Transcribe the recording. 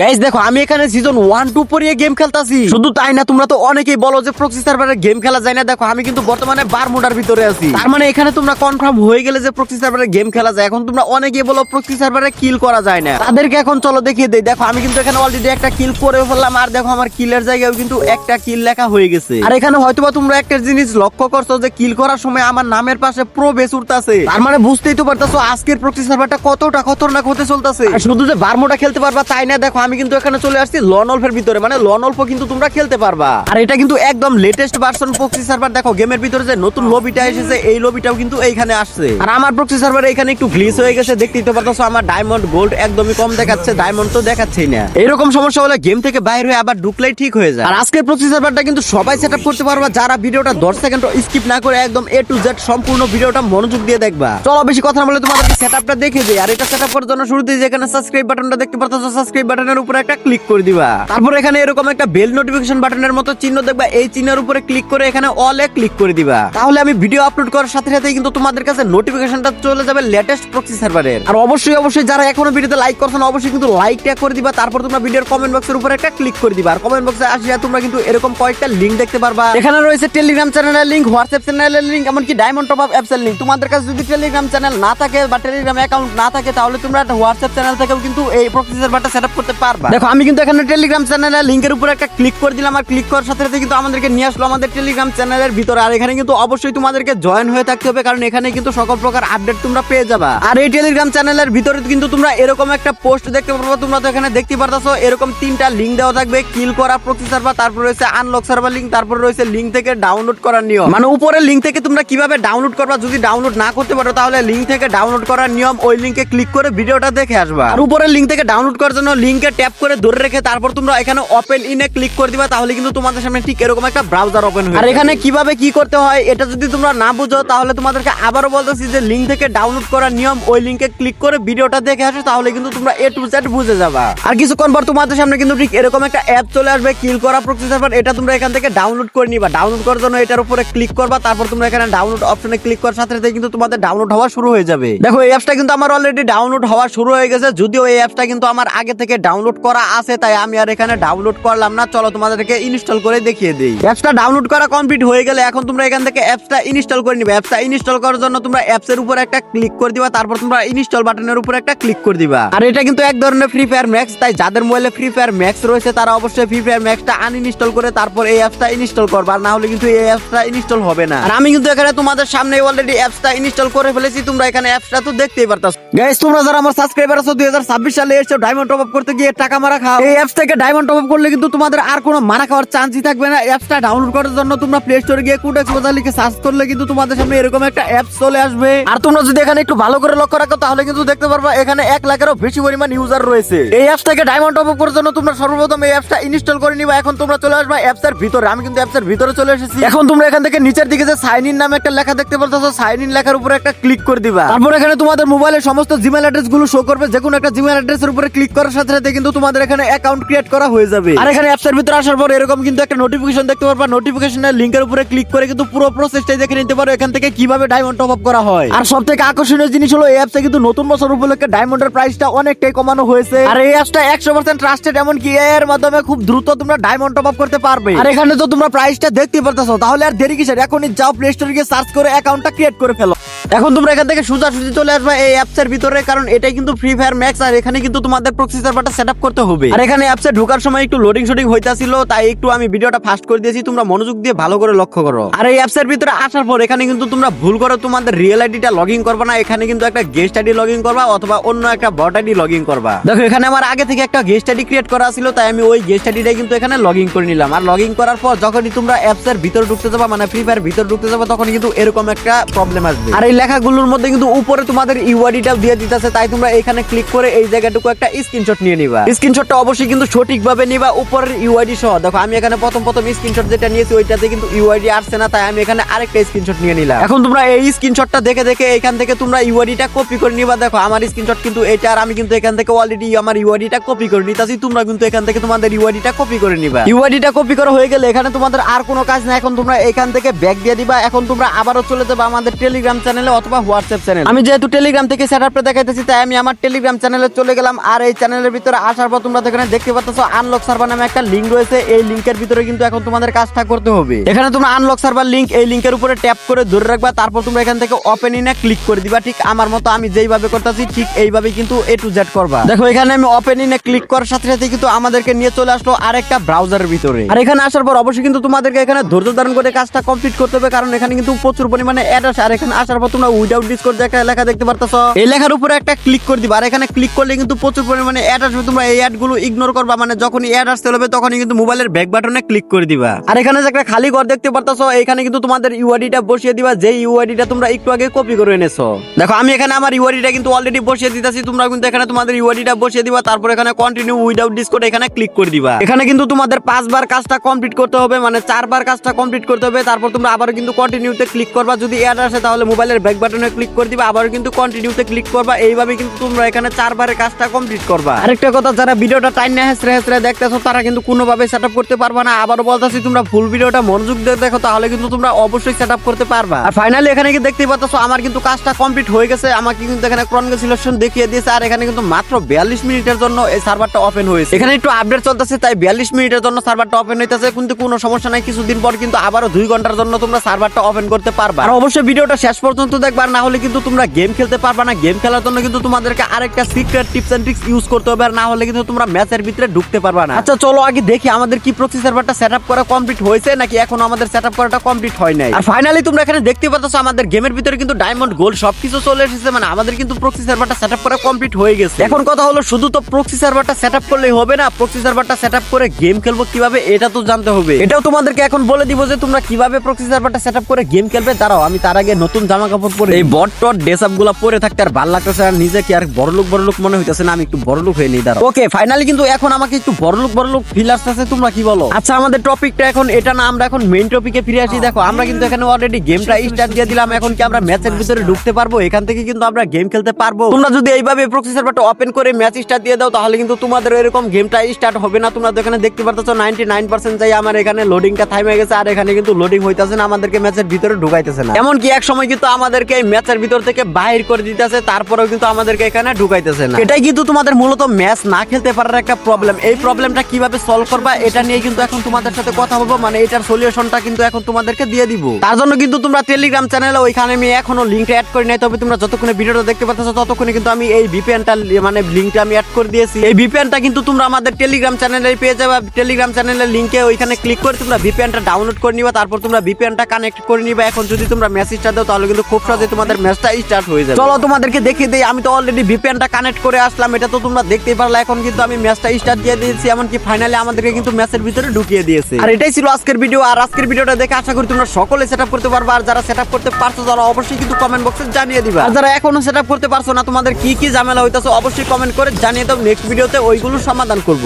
Guys দেখো আমি এখানে সিজন 1-2 পরিয়ে গেম খেলতাছি। শুধু তাই না, তোমরা তো অনেকেই বলো যে প্রক্সি সার্ভারে গেম খেলা যায় না। দেখো আমি কিন্তু বর্তমানে বারমুডার ভিতরে আছি। তার মানে এখানে তোমরা কনফার্ম হয়ে গেলে যে প্রক্সি সার্ভারে গেম খেলা যায়। এখন তোমরা অনেকেই বলো প্রক্সি সার্ভারে কিল করা যায় না, তাদেরকে এখন চলো দেখিয়ে দেই। দেখো আমি কিন্তু এখানে অলরেডি একটা কিল করে ফেললাম, আর দেখো আমার কিলের জায়গায় কিন্তু একটা কিল লেখা হয়ে গেছে। আর এখানে হয়তোবা তোমরা একটা জিনিস লক্ষ্য করছো যে কিল করার সময় আমার নামের পাশে প্রো বেস উঠতাছে। তার মানে বুঝতেই তো পারতাছো আজকের প্রক্সি সার্ভারটা কতটা খতরনাক হতে চলতেছে। শুধু যে বারমুডা খেলতে পারবা তাই না, দেখো আমি কিন্তু এখানে চলে আসছি লনঅল্ফের ভিতরে, মানে লনঅল্ফ কিন্তু তোমরা খেলতে পারবা। আর এটা কিন্তু একদম লেটেস্ট ভার্সন প্রক্সি সার্ভার। দেখো গেমের ভিতরে যে নতুন লবিটা এসেছে, এই লবিটাও কিন্তু এইখানে আসছে। আর আমার প্রক্সি সার্ভারে এখানে একটু গ্লিচ হয়ে গেছে, দেখতেই তো পারতাছো আমার ডায়মন্ড গোল্ড একদমই কম দেখাচ্ছে, ডায়মন্ড তো দেখাচ্ছেই না। এরকম সমস্যা হলে গেম থেকে বাইরে হয়ে আবার ঢুকলেই ঠিক হয়ে যায়। আর আজকের প্রক্সি সার্ভারটা কিন্তু সবাই সেটআপ করতে পারবা যারা ভিডিওটা 10 সেকেন্ড স্কিপ না করে একদম A to Z সম্পূর্ণ ভিডিওটা মনোযোগ দিয়ে দেখবা। চলো বেশি কথা না বলে তোমাদেরকে সেটআপটা দেখে দিই। আর এটা সেটআপ করার জন্য শুরুতেই যেখানে সাবস্ক্রাইব বাটনটা দেখতে পারতাছো, সাবস্ক্রাইব বাটনের উপরে একটা ক্লিক করে দিবা। তারপর এখানে এরকম একটা বেল নোটিফিকেশন বাটনের মতো চিহ্ন দেখবা, এই চিহ্নের উপরে ক্লিক করে এখানে অলে ক্লিক করে দিবা। তাহলে আমি ভিডিও আপলোড করার সাথে সাথে কিন্তু তোমাদের কাছে নোটিফিকেশনটা চলে যাবে লেটেস্ট প্রক্সি সার্ভারের। আর অবশ্যই যারা এখনো ভিডিওতে লাইক করছো না, অবশ্যই কিন্তু লাইকটা করে দিবা। তারপর তোমরা ভিডিওর কমেন্ট বক্সের উপরে একটা ক্লিক করে দিবা। আর কমেন্ট বক্সে আসিয়া তোমরা কিন্তু এরকম কয়েকটা লিংক দেখতে পারবা। এখানে রয়েছে টেলিগ্রাম চ্যানেলের লিংক, হোয়াটসঅ্যাপ চ্যানেলের লিংক, এমনকি ডায়মন্ড টপ আপ অ্যাপস এর লিংক। তোমাদের কাছে যদি টেলিগ্রাম চ্যানেল না থাকে বা টেলিগ্রাম অ্যাকাউন্ট না থাকে, তাহলে তোমরা একটা হোয়াটসঅ্যাপ চ্যানেল থেকেও কিন্তু এই প্রক্সি সার্ভারটা সেটআপ করতে পারবা। দেখো আমি কিন্তু এখানে টেলিগ্রাম চ্যানেলের লিংকের উপরে একটা ক্লিক করে দিলাম, আর ক্লিক করার সাথে সাথে কিন্তু আমাদেরকে নিয়ে আসলো আমাদের টেলিগ্রাম চ্যানেলের ভিতরে। আর এখানে কিন্তু অবশ্যই তোমাদেরকে জয়েন হয়ে থাকতে হবে, কারণ এখানে কিন্তু সকল প্রকার আপডেট তোমরা পেয়ে যাবা। আর এই টেলিগ্রাম চ্যানেলের ভিতরে কিন্তু তোমরা এরকম একটা পোস্ট দেখতে পারবা। তোমরা তো এখানে দেখতে পারতাছো এরকম 3টা লিংক দেওয়া থাকবে, কিল করা প্রক্সি সার্ভার, তারপর রয়েছে আনলক সার্ভার লিংক, তারপর রয়েছে লিংক থেকে ডাউনলোড করার নিয়ম। মানে উপরের লিংক থেকে তোমরা কিভাবে ডাউনলোড করবা, যদি ডাউনলোড না করতে পারো তাহলে লিংক থেকে ডাউনলোড করার নিয়ম, ওই লিংকে ক্লিক করে ভিডিওটা দেখে আসবা। আর উপরের লিংক থেকে ডাউনলোড করার জন্য লিংকে ট্যাপ করে ধরে রেখে তারপর তোমরা এখানে ওপেন ইনে ক্লিক করে দিবা। তাহলে কিন্তু তোমাদের সামনে ঠিক এরকম একটা ব্রাউজার ওপেন হবে। আর এখানে কিভাবে কি করতে হয় এটা যদি তোমরা না বুঝো, তাহলে তোমাদেরকে আবারও বলতেছি যে লিংক থেকে ডাউনলোড করার নিয়ম, ওই লিংকে ক্লিক করে ভিডিওটা দেখে আসো, তাহলে কিন্তু তোমরা A to Z বুঝে যাবা। আর কিছুক্ষণ পর তোমাদের সামনে কিন্তু ঠিক এরকম একটা অ্যাপ চলে আসবে, কিল করা প্রক্সি সার্ভার। এটা তোমরা এখান থেকে ডাউনলোড করে নিবা। ডাউনলোড করার জন্য এটার উপরে ক্লিক করবা, তারপর তোমরা এখানে ডাউনলোড অপশনে ক্লিক করার সাথে সাথে কিন্তু তোমাদের ডাউনলোড হওয়া শুরু হয়ে যাবে। দেখো এই অ্যাপসটা কিন্তু আমার অলরেডি ডাউনলোড হওয়া শুরু হয়ে গেছে, যদিও এই অ্যাপসটা কিন্তু আমার আগে থেকে ডাউনলোড করা আছে, তাই আমি আর এখানে ডাউনলোড করলাম না। চলো তোমাদেরকে ইনস্টল করে দেখিয়ে দেই। অ্যাপসটা ডাউনলোড করা কমপ্লিট হয়ে গেলে এখন তোমরা এখান থেকে অ্যাপসটা ইনস্টল করে নিবে। অ্যাপসটা ইনস্টল করার জন্য তোমরা অ্যাপসের উপরে একটা ক্লিক করে দিবা, তারপর তোমরা ইনস্টল বাটনের উপরে একটা ক্লিক করে দিবা। আর এটা কিন্তু এক ধরনের ফ্রি ফায়ার ম্যাক্স, তাই যাদের মোবাইলে ফ্রি ফায়ার ম্যাক্স রয়েছে তারা অবশ্যই ফ্রি ফায়ার ম্যাক্সটা আনইনস্টল করে তারপর এই অ্যাপসটা ইনস্টল করবা, না হলে কিন্তু এই অ্যাপসটা ইনস্টল হবে না। আর আমি কিন্তু এখানে তোমাদের সামনে অলরেডি অ্যাপসটা ইনস্টল করে ফেলেছি, তোমরা এখানে অ্যাপসটা তো দেখতেই পারতাছো। গাইস তোমরা যারা আমার সাবস্ক্রাইবার আছো 2026 সালে এসে ডায়মন্ড টপ আপ করতে গিয়ে টাকা মারা খাও, এই অ্যাপস থেকে ডায়মন্ড টপ আপ করলে কিন্তু তোমাদের আর কোনো মারা খাওয়ার চান্সই থাকবে না। অ্যাপসটা ডাউনলোড করার জন্য তোমরা প্লে স্টোরে গিয়ে কুডেক্স বাজার লিখে সার্চ করলে কিন্তু তোমাদের সামনে এরকম একটা অ্যাপস চলে আসবে। আর তোমরা যদি এখানে একটু ভালো করে লক্ষ্য রাখো তাহলে কিন্তু দেখতে পারবা এখানে 1 লাখেরও বেশি পরিমাণ ইউজার রয়েছে। এই অ্যাপস থেকে ডায়মন্ড টপ আপ করার জন্য তোমরা সর্বপ্রথম এই অ্যাপসটা ইনস্টল করে নিবা। এখন তোমরা চলে আসবা অ্যাপসের ভিতরে। আমি কিন্তু অ্যাপসের ভিতরে চলে এসেছি। এখন তোমরা এখান থেকে নিচের দিকে যে সাইন ইন নামে একটা লেখা দেখতে পারতাছো, সাইন ইন লেখার উপরে একটা ক্লিক করে দিবা। তারপর এখানে তোমাদের মোবাইলের সমস্ত জিমেইল অ্যাড্রেস গুলো শো করবে, যে কোনো একটা জিমেইল অ্যাড্রেসের উপরে ক্লিক করার সাথে সাথে কিন্তু তোমাদের এখানে অ্যাকাউন্ট ক্রিয়েট করা হয়ে যাবে। আর এখানে অ্যাপসের ভিতরে আসার পর এরকম কিন্তু একটা নোটিফিকেশন দেখতে পারবা। নোটিফিকেশনের লিংকের উপরে ক্লিক করে কিন্তু পুরো প্রসেসটাই দেখে নিতে পারো এখান থেকে কিভাবে ডায়মন্ড টপ আপ করা হয়। আর সবথেকে আকর্ষণীয় জিনিস হলো এই অ্যাপসে কিন্তু নতুন বছর উপলক্ষে ডায়মন্ডের প্রাইসটা অনেকটাই কমানো হয়েছে। আর এই অ্যাপসটা 100% ট্রাস্টেড, এমনকি এর মাধ্যমে খুব দ্রুত তোমরা ডায়মন্ড টপ আপ করতে পারবে। আর এখানে তো তোমরা প্রাইসটা দেখতে পারতাছো, তাহলে আর দেরি কিসের, এখনই যাও প্লে স্টোরে গিয়ে সার্চ করে অ্যাকাউন্টটা ক্রিয়েট করে ফেলো। এখন তোমরা এখান থেকে সোজাসুজি চলে আসবে এই অ্যাপসের ভিতরে, কারণ এটাই কিন্তু ফ্রি ফায়ার ম্যাক্স। আর এখানে কিন্তু তোমাদের প্রক্সি সার্ভারটা সেটআপ করতে হবে। আর এখানে অ্যাপসে ঢোকার সময় একটু লোডিং শুটিং হইতাছিল, তাই একটু আমি ভিডিওটা ফাস্ট করে দিয়েছি, তোমরা মনোযোগ দিয়ে ভালো করে লক্ষ্য করো। আর এই অ্যাপসের ভিতরে আসার পর এখানে কিন্তু তোমরা ভুল করে তোমাদের রিয়েল আইডিটা লগইন করবে না, এখানে কিন্তু একটা গেস্ট আইডি লগইন করবা অথবা অন্য একটা বট আইডি লগইন করবা। দেখো এখানে আমার আগে থেকে একটা গেস্ট আইডি ক্রিয়েট করা ছিল, তাই আমি ওই গেস্ট আইডিটাই কিন্তু এখানে লগইন করে নিলাম। আর লগইন করার পর যখনই তোমরা অ্যাপসের ভিতরে ঢুকতে যাবা, মানে ফ্রি ফায়ার ভিতরে ঢুকতে যাবা, তখন কিন্তু এরকম একটা প্রবলেম আসবে। আর এই লেখাগুলোর মধ্যে কিন্তু উপরে তোমাদের ইউআইডিটাও দিয়ে দিতেছে, তাই তোমরা এখানে ক্লিক করে এই জায়গাটুকু একটা স্ক্রিনশট নিয়ে নিবা। স্ক্রিনশটটা অবশ্যই কিন্তু সঠিকভাবে নিবা, উপরের ইউআইডি সহ। দেখো আমি এখানে প্রথম স্ক্রিনশট যেটা নিয়েছি ওইটাতে কিন্তু ইউআইডি আসছে না, তাই আমি এখানে আরেকটা স্ক্রিনশট নিয়ে নিলাম। এখন তোমরা এই স্ক্রিনশটটা দেখে দেখে এখান থেকে তোমরা ইউআইডিটা কপি করে নিবা। দেখো আমার স্ক্রিনশট কিন্তু এটা, আর আমি কিন্তু এখান থেকে অলরেডি আমার ইউআইডিটা কপি করে নিতেছি। তোমরা কিন্তু এখান থেকে তোমাদের ইউআইডিটা কপি করে নিবা। ইউআইডিটা কপি করা হয়ে গেলে এখানে তোমাদের আর কোনো কাজ না, এখন তোমরা এখান থেকে ব্যাক দিয়ে দিবা। এখন তোমরা আবারও চলে যাবে আমাদের টেলিগ্রাম চ্যানেল চ্যানেলে অথবা হোয়াটসঅ্যাপ চ্যানেল। আমি যেহেতু টেলিগ্রাম থেকে সেটআপটা দেখাইতেছি তাই আমি আমার টেলিগ্রাম চ্যানেলে চলে গেলাম। আর এই চ্যানেলের ভিতরে আসার পর তোমরা এখানে দেখতে পাচ্ছো আনলক সার্ভার নামে একটা লিংক রয়েছে। এই লিংকের ভিতরে কিন্তু এখন তোমাদের কাজটা করতে হবে। এখানে তোমরা আনলক সার্ভার লিংক, এই লিংকের উপরে ট্যাপ করে ধরে রাখবা, তারপর তোমরা এখান থেকে ওপেন ইনে ক্লিক করে দিবা। ঠিক আমার মতো আমি যেইভাবে করতেছি ঠিক এইভাবে কিন্তু A to Z করবা। দেখো এখানে আমি ওপেন ইনে ক্লিক করার সাথে সাথে কিন্তু আমাদেরকে নিয়ে চলে আসলো আরেকটা ব্রাউজারের ভিতরে। আর এখানে আসার পর অবশ্যই কিন্তু তোমাদেরকে এখানে ধৈর্য ধারণ করে কাজটা কমপ্লিট করতে হবে, কারণ এখানে কিন্তু প্রচুর পরিমাণে অ্যাড আসে। আর এখানে আসার পর তোমরা উইদাউট ডিসকর্ড একটা লেখা দেখতে পারতেছো, এই লেখার উপরে একটা ক্লিক করে দিবা। আর এখানে ক্লিক করলে কিন্তু প্রচুর পরিমাণে অ্যাড আসবে, তোমরা এই অ্যাড গুলো ইগনোর করবা। মানে যখনই অ্যাড আসতে হবে তখনই কিন্তু মোবাইলের ব্যাক বাটনে ক্লিক করে দিবা। আর এখানে যে একটা খালি ঘর দেখতে পারতেছো, এখানে কিন্তু তোমাদের ইউআইডিটা বসিয়ে দিবা, যে ইউআইডিটা তোমরা একটু আগে কপি করে এনেছো। দেখো আমি এখানে আমার ইউআইডিটা কিন্তু অলরেডি বসিয়ে দিতেছি, তোমরা কিন্তু এখানে তোমাদের ইউআইডিটা বসিয়ে দিবা। তারপর এখানে কন্টিনিউ উইদাউট ডিসকর্ড এখানে ক্লিক করে দিবা। এখানে কিন্তু তোমাদের 5 বার কাজটা কমপ্লিট করতে হবে, মানে 4 বার কাজটা কমপ্লিট করতে হবে। তারপর তোমরা আবার কিন্তু কন্টিনিউতে ক্লিক করবা। যদি অ্যাড আসে তাহলে মোবাইলের ব্যাক বাটনে ক্লিক করে দিবা, আবার কিন্তু কন্টিনিউতে ক্লিক করবা। এইভাবে কিন্তু তোমরা এখানে 4 বারের কাজটা কমপ্লিট করবা। আরেকটা কথা, যারা ভিডিওটা টাইনে হেসরে হেসরে দেখতেছো তারা কিন্তু কোনোভাবে সেটআপ করতে পারবা না। আবারও বলতাছি, তোমরা ফুল ভিডিওটা মনোযোগ দিয়ে দেখো, তাহলে কিন্তু তোমরা অবশ্যই সেটআপ করতে পারবা। আর ফাইনালি এখানে কি দেখতে পাচ্ছো আমার কিন্তু কাজটা কমপ্লিট হয়ে গেছে। আমাকে কিন্তু এখানে কনগ্রাচুলেশন দেখিয়ে দিয়েছে। আর এখানে কিন্তু মাত্র 42 মিনিটের জন্য এই সার্ভারটা ওপেন হয়েছে। এখানে একটু আপডেট চলতেছে তাই 42 মিনিটের জন্য সার্ভারটা ওপেন হইতেছে, কিন্তু কোনো সমস্যা নাই। কিছুদিন পর কিন্তু আবারও 2 ঘন্টার জন্য তোমরা সার্ভারটা ওপেন করতে পারবা। আর অবশ্যই ভিডিওটা শেষ পর্যন্ত দেখবা, না হলে কিন্তু তোমরা গেম খেলতে পারবা না। গেম খেলার জন্য কিন্তু তোমাদেরকে আরেকটা secret tips and tricks use করতে হবে, আর না হলে কিন্তু তোমরা ম্যাচের ভিতরে ঢুকতে পারবা না। আচ্ছা চলো আগে দেখি আমাদের কি প্রক্সি সার্ভারটা সেটআপ করা কমপ্লিট হয়েছে নাকি এখনো আমাদের সেটআপ করাটা কমপ্লিট হয় নাই। আর ফাইনালি তোমরা এখানে দেখতে পাচ্ছ আমাদের গেমের ভিতরে কিন্তু ডায়মন্ড গোল্ড সবকিছু চলে এসেছে, মানে আমাদের কিন্তু প্রক্সি সার্ভারটা সেটআপ করা কমপ্লিট হয়ে গেছে। এখন কথা হলো শুধু তো প্রক্সি সার্ভারটা সেটআপ করলেই হবে না, প্রক্সি সার্ভারটা সেটআপ করে গেম খেলবো কিভাবে এটা তো জানতে হবে। এটাও তোমাদেরকে এখন বলে দিব যে তোমরা কিভাবে প্রক্সি সার্ভারটা সেটআপ করে গেম খেলবে। দাঁড়াও আমি তার আগে নতুন জামা কাপড় পরে এই বট টট ড্রেসআপ গুলো পরে থাকতে আর ভালো লাগতেছে, আর নিজেকে আর বড়লোক মনে হইতেছে না। আমি একটু বড়লোক হয়ে নেই। দাঁড়াও ওকে ফাইনালি কিন্তু এখন আমাকে একটু বড়লোক ফিল আসতেছে। তোমরা কি বলো? আচ্ছা আমাদের টপিকটা এখন এটা না, আমরা এখন মেইন টপিকে ফিরে আসি। দেখো আমরা কিন্তু এখানে অলরেডি গেমটা স্টার্ট দিয়ে দিলাম। এখন কি আমরা ম্যাচের ভিতরে ঢুকতে পারবো? এখান থেকে কিন্তু আমরা গেম খেলতে পারবো। তোমরা যদি এইভাবে প্রক্সি সার্ভারটা ওপেন করে ম্যাচ স্টার্ট দিয়ে দাও তাহলে কিন্তু তোমাদের এরকম গেমটা স্টার্ট হবে না। তোমরা তো এখানে দেখতে পারতেছো 99% যাই আমার এখানে লোডিংটা থামে গেছে, আর এখানে কিন্তু লোডিং হইতাছে না, আমাদেরকে ম্যাচের ভিতরে ঢুকাইতেছে না। এমনকি এক সময় কিন্তু আমাদেরকে এই ম্যাচের ভিতর থেকে বাহির করে দিতেছে, তারপরেও কিন্তু আমাদেরকে এখানে ঢুকাইতেছে না। এটাই কিন্তু তোমাদের মূলত ম্যাচ না খেলতে পারার একটা প্রবলেম। এই প্রবলেমটা কিভাবে সলভ করবা এটা নিয়ে কিন্তু এখন তোমাদের সাথে কথা বলবো, মানে এটার সলিউশনটা কিন্তু এখন তোমাদেরকে দিয়ে দিব। তার জন্য কিন্তু তোমরা টেলিগ্রাম চ্যানেলে ওইখানে আমি এখনো লিংকটা অ্যাড করে নাই, তবে তোমরা যতক্ষণে ভিডিওটা দেখতে পাচ্ছো ততক্ষণে কিন্তু আমি এই ভিপিএনটা মানে লিংকটা আমি অ্যাড করে দিয়েছি। এই ভিপিএনটা কিন্তু তোমরা আমাদের টেলিগ্রাম চ্যানেলে পেয়ে যাবে। টেলিগ্রাম চ্যানেলের লিংকে ওইখানে ক্লিক করে তোমরা ভিপিএনটা ডাউনলোড করে নিবা, তারপর তোমরা ভিপিএনটা কানেক্ট করে নিবা। এখন যদি তোমরা মেসেজটা দাও তাহলে কিন্তু খুব সহজে তোমাদের ম্যাচটা স্টার্ট হয়ে যাবে। চলো তোমাদেরকে দেখিয়ে দেই। আমি তো অলরেডি ভিপিএনটা কানেক্ট করে আসলাম, এটা তো তোমরা দেখতেই পারলে। এখন কিন্তু আমি ম্যাচটা স্টার্ট দিয়ে দিয়েছি, এমনকি ফাইনালি আমাদেরকে কিন্তু ম্যাচের ভিতরে ঢুকিয়ে দিয়েছে। আর এটাই ছিল আজকের ভিডিও। আর আজকের ভিডিওটা দেখে আশা করি তোমরা সকলে সেটআপ করতে পারবে। আর যারা সেটআপ করতে পারছো তারা অবশ্যই কিন্তু কমেন্ট বক্সে জানিয়ে দিবা। আর যারা এখনো সেটআপ করতে পারছো না, তোমাদের কি কি ঝামেলা হইতাছে অবশ্যই কমেন্ট করে জানিয়ে দাও। নেক্সট ভিডিওতে ওইগুলো সমাধান করব।